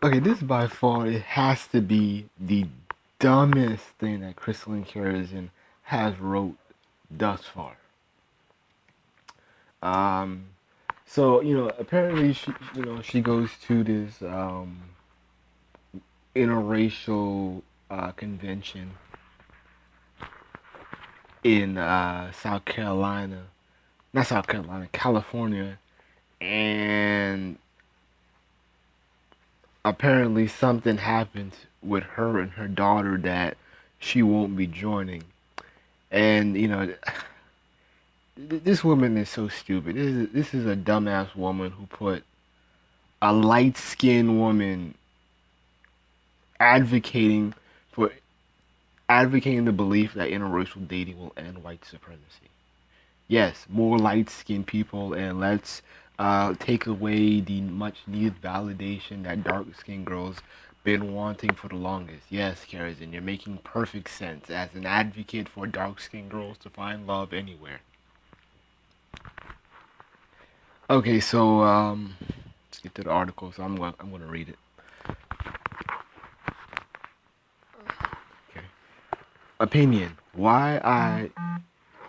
Okay, this by far it has to be the dumbest thing that Crystalline Karazin has wrote thus far. Um, so apparently she goes to this interracial convention in South Carolina, not South Carolina, California, and apparently something happened with her and her daughter that she won't be joining. And this woman is so stupid. This is a dumbass woman who put a light skinned woman advocating for advocating the belief that interracial dating will end white supremacy. Yes, more light skinned people, and let's take away the much needed validation that dark skinned girls been wanting for the longest. Yes, Karazin, you're making perfect sense as an advocate for dark skinned girls to find love anywhere. Okay, so let's get to the article. So I'm gonna read it. Okay. Opinion. Why I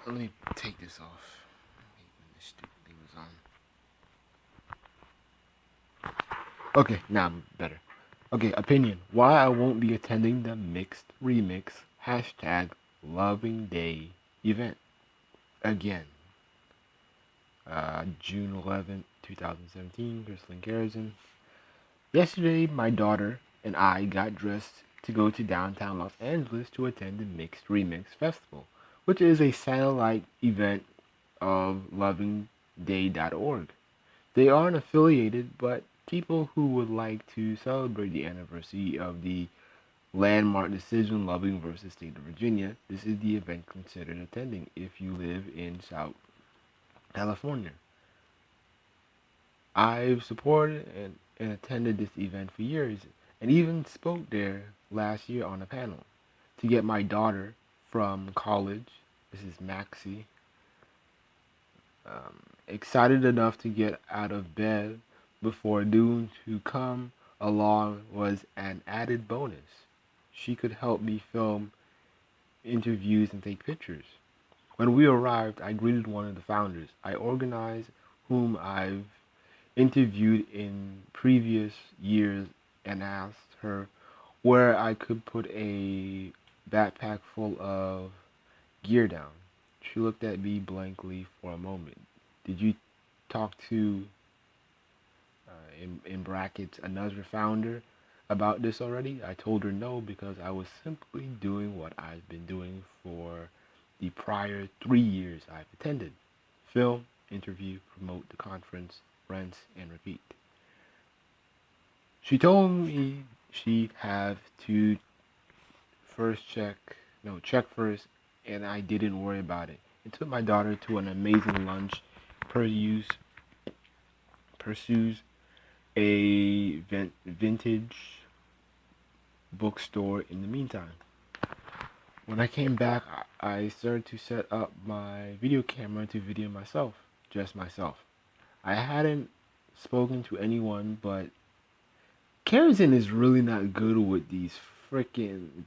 let me take this off. This stupid thing was on. Okay, now I'm better. Okay, opinion. Why I won't be attending the mixed remix hashtag Loving Day event again. June 11th, 2017. Crystalline Garrison. Yesterday, my daughter and I got dressed to go to downtown Los Angeles to attend the Mixed Remix Festival, which is a satellite event of lovingday.org. They aren't affiliated, but people who would like to celebrate the anniversary of the landmark decision Loving versus State of Virginia, this is the event considered attending if you live in South California. I've supported and attended this event for years and even spoke there last year on a panel to get my daughter from college. This is Maxie. Excited enough to get out of bed before noon to come along was an added bonus. She could help me film interviews and take pictures. When we arrived, I greeted one of the founders. I organized whom I've interviewed in previous years and asked her where I could put a backpack full of gear down. She looked at me blankly for a moment. Did you talk to, in brackets, another founder about this already? I told her no because I was simply doing what I've been doing for the prior 3 years I've attended. Film, interview, promote the conference, rinse, and repeat. She told me she'd have to first check, no, check first, and I didn't worry about it. It took my daughter to an amazing lunch, pursues, pursues a vintage bookstore in the meantime. When I came back, I started to set up my video camera to video myself, just myself. I hadn't spoken to anyone, but Karazin is really not good with these freaking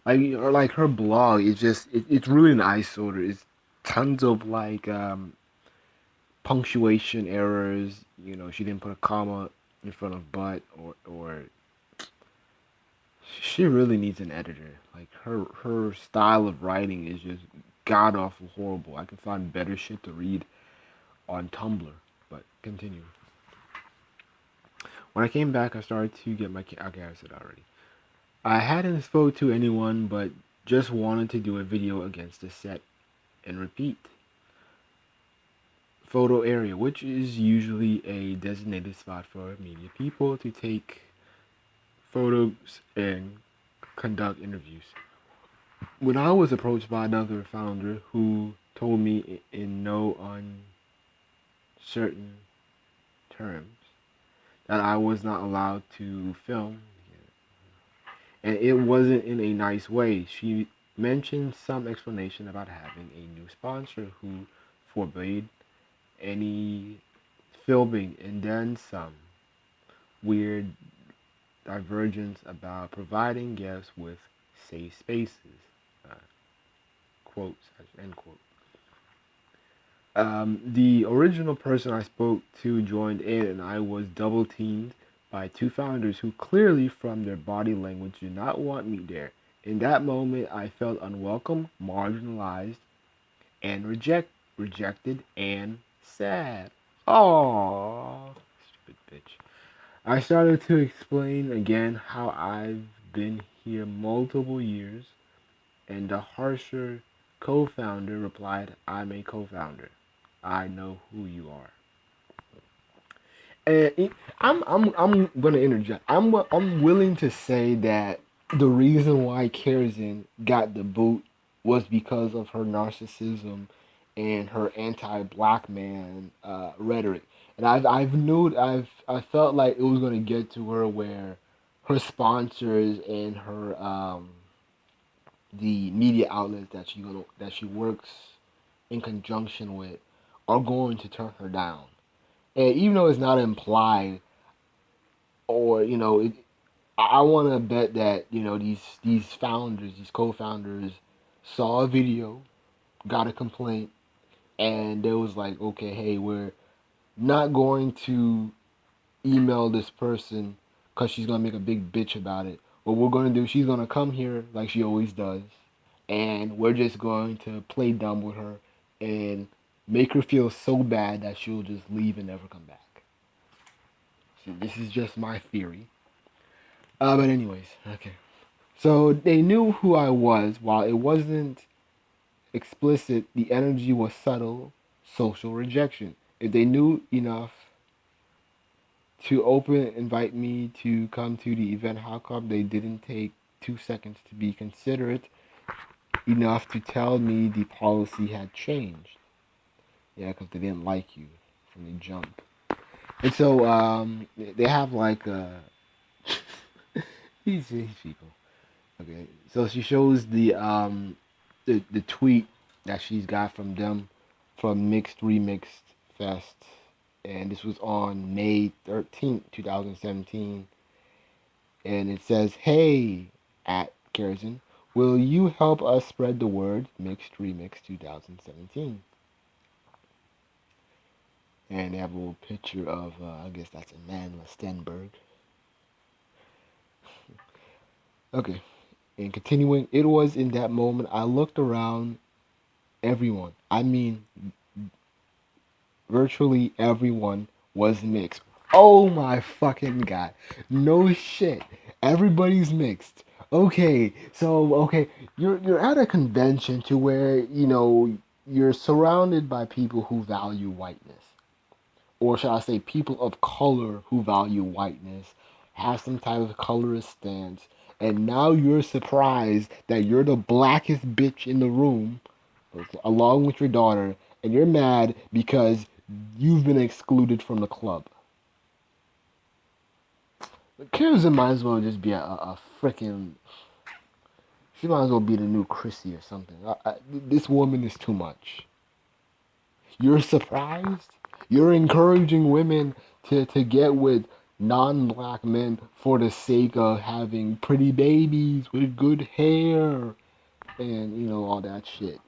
like her blog is just it's really an eyesore. It's tons of punctuation errors. She didn't put a comma in front of but or she really needs an editor. Like her style of writing is just god awful horrible. I can find better shit to read on Tumblr. But continue. When I came back, I started to get my okay. I said already. I hadn't spoke to anyone, but just wanted to do a video against the set and repeat. Photo area, which is usually a designated spot for media people to take photos and conduct interviews. When I was approached by another founder who told me in no uncertain terms that I was not allowed to film, and it wasn't in a nice way. She mentioned some explanation about having a new sponsor who forbade any filming and then some weird divergence about providing guests with safe spaces. Uh, quotes, end quote. The original person I spoke to joined in, and I was double teamed by two founders who clearly, from their body language, did not want me there. In that moment, I felt unwelcome, marginalized, and rejected, and sad. Oh, stupid bitch. I started to explain again how I've been here multiple years, and the harsher co founder replied, I'm a co founder. I know who you are. And I'm gonna interject. I'm willing to say that the reason why Karazin got the boot was because of her narcissism and her anti-black man rhetoric. And I felt like it was gonna get to her where her sponsors and her the media outlets that she works in conjunction with are going to turn her down. And even though it's not implied, or I want to bet that these founders, these co-founders, saw a video, got a complaint, and they was like, okay, hey, we're not going to email this person because she's gonna make a big bitch about it. What we're gonna do, she's gonna come here like she always does, and we're just going to play dumb with her and make her feel so bad that she'll just leave and never come back. So this is just my theory. But anyways, okay. So they knew who I was. While it wasn't explicit, the energy was subtle, social rejection. If they knew enough to invite me to come to the event, how come they didn't take 2 seconds to be considerate enough to tell me the policy had changed? Yeah, because they didn't like you from the jump. And so they have like these people. Okay, so she shows the tweet that she's got from them from Mixed Remixed Fest, and this was on May 13th, 2017, and it says, "Hey, at Karazin, will you help us spread the word? Mixed Remix 2017." And they have a little picture of I guess that's Amanda Stenberg. Okay, and continuing, it was in that moment I looked around everyone. I mean, virtually everyone was mixed. Oh my fucking god. No shit. Everybody's mixed. Okay, you're at a convention to where, you're surrounded by people who value whiteness. Or shall I say people of color who value whiteness, have some type of colorist stance, and now you're surprised that you're the blackest bitch in the room along with your daughter, and you're mad because you've been excluded from the club. Karazin might as well just be a freaking. She might as well be the new Chrissy or something. This woman is too much. You're surprised? You're encouraging women to get with non-black men for the sake of having pretty babies with good hair and all that shit.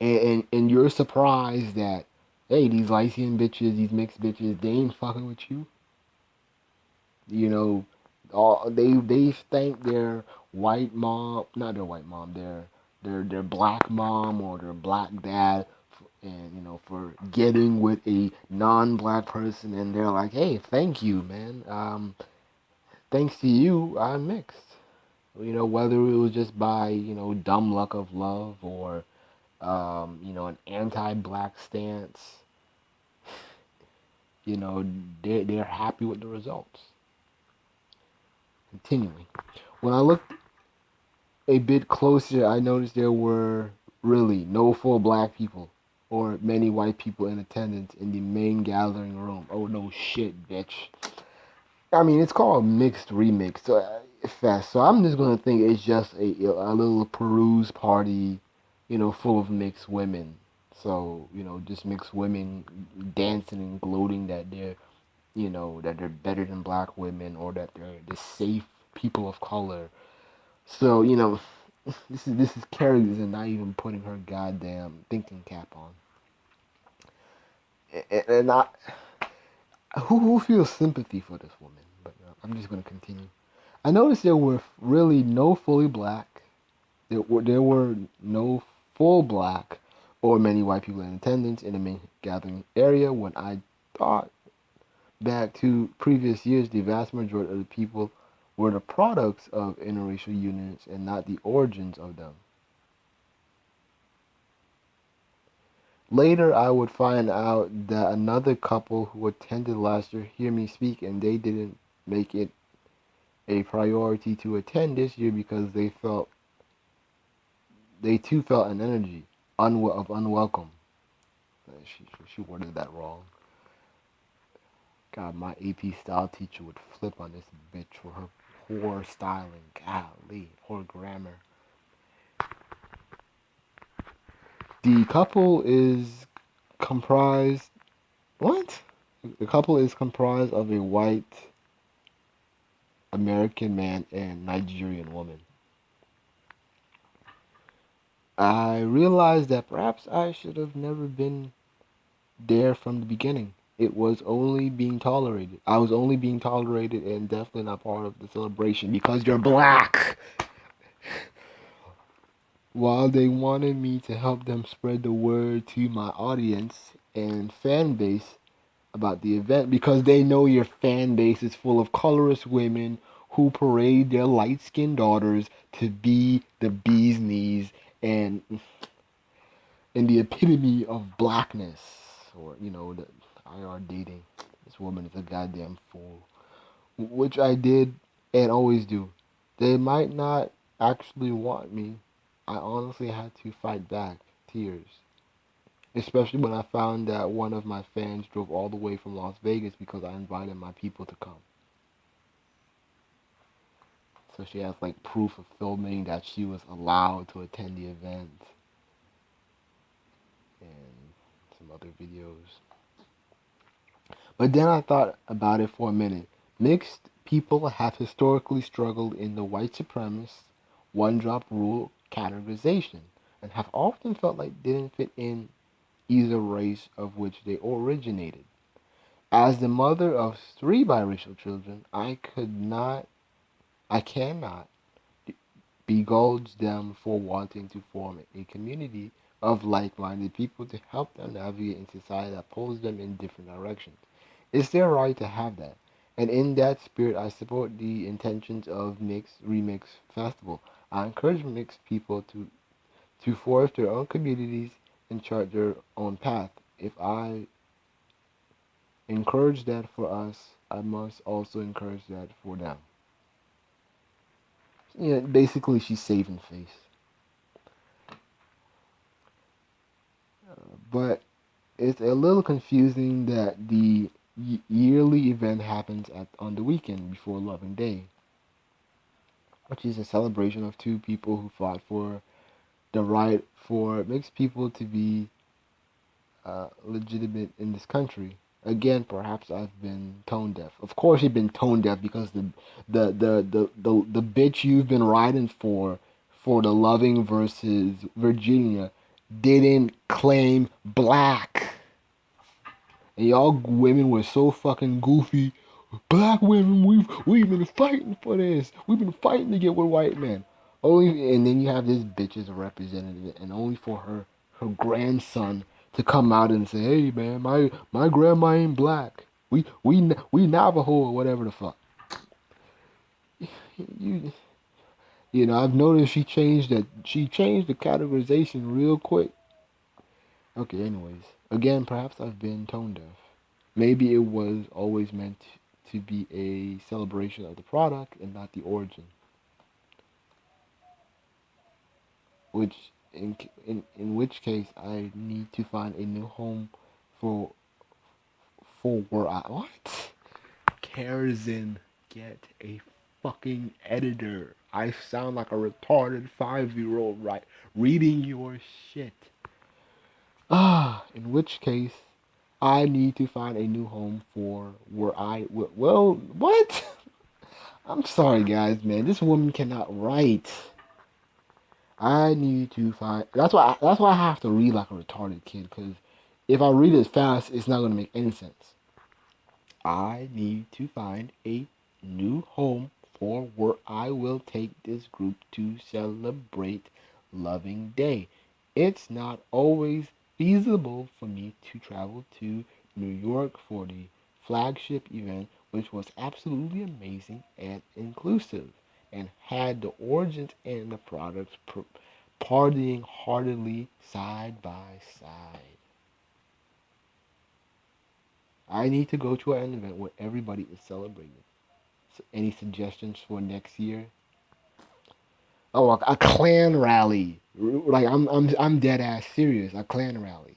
And you're surprised that hey, these Lycian bitches, these mixed bitches, they ain't fucking with you. All they thank their white mom, not their white mom, their black mom or their black dad, and for getting with a non-black person, and they're like, hey, thank you, man. Thanks to you, I'm mixed. Whether it was just by dumb luck of love or an anti-black stance, you know, they're happy with the results. Continuing, when I looked a bit closer, I noticed there were really no full black people or many white people in attendance in the main gathering room. Oh no shit, bitch. I mean, it's called Mixed Remix Fest, so I'm just gonna think it's just a little peruse party, full of mixed women. So just mixed women dancing and gloating that they're that they're better than black women or that they're the safe people of color. So, this is Karazin not even putting her goddamn thinking cap on. And who feels sympathy for this woman? But I'm just gonna continue. I noticed there were really no fully black. There were no full black or many white people in attendance in the main gathering area. When I thought back to previous years, the vast majority of the people were the products of interracial unions and not the origins of them. Later, I would find out that another couple who attended last year hear me speak, and they didn't make it a priority to attend this year because they too felt an energy of unwelcome. She worded that wrong. God, my AP style teacher would flip on this bitch for her poor styling. Golly, poor grammar. The couple is comprised. What? The couple is comprised of a white American man and Nigerian woman. I realized that perhaps I should have never been there from the beginning. It was only being tolerated. I was only being tolerated and definitely not part of the celebration because you're black. While they wanted me to help them spread the word to my audience and fan base about the event because they know your fan base is full of colorist women who parade their light-skinned daughters to be the bee's knees and the epitome of blackness, or the IR dating. This woman is a goddamn fool, which I did and always do. They might not actually want me. I honestly had to fight back tears, especially when I found that one of my fans drove all the way from Las Vegas because I invited my people to come. So she has like proof of filming that she was allowed to attend the event and some other videos. But then I thought about it for a minute. Mixed people have historically struggled in the white supremacist one drop rule categorization and have often felt like they didn't fit in either race of which they originated. As the mother of three biracial children, I cannot begrudge them for wanting to form a community of like-minded people to help them navigate in society that pulls them in different directions. It's their right to have that. And in that spirit, I support the intentions of Mix Remix Festival. I encourage mixed people to forge their own communities and chart their own path. If I encourage that for us, I must also encourage that for them. Basically, she's saving face. But it's a little confusing that the yearly event happens on the weekend before Loving Day, which is a celebration of two people who fought for the right for mixed people to be legitimate in this country. Again, perhaps I've been tone deaf. Of course, you've been tone deaf because the bitch you've been riding for the Loving versus Virginia didn't claim black. And y'all women were so fucking goofy. Black women, we've been fighting for this. We've been fighting to get with white men. Only, and then you have this bitch as a representative, and only for her grandson to come out and say, "Hey man, my grandma ain't black. We Navajo or whatever the fuck." You I've noticed she changed that. She changed the categorization real quick. Okay, anyways, again, perhaps I've been tone deaf. Maybe it was always meant to be a celebration of the product and not the origin. Which, in which case, I need to find a new home for where I what? Karazin, get a fucking editor. I sound like a retarded 5-year-old reading your shit. In which case, I need to find a new home for where well, what? I'm sorry, guys, man. This woman cannot write. I need to find. That's why I have to read like a retarded kid. Because if I read it fast, it's not gonna make any sense. I need to find a new home for where I will take this group to celebrate Loving Day. It's not always feasible for me to travel to New York for the flagship event, which was absolutely amazing and inclusive, and had the origins and the products partying heartily side by side. I need to go to an event where everybody is celebrating. So any suggestions for next year? Oh, a clan rally. Like I'm dead ass serious. A clan rally.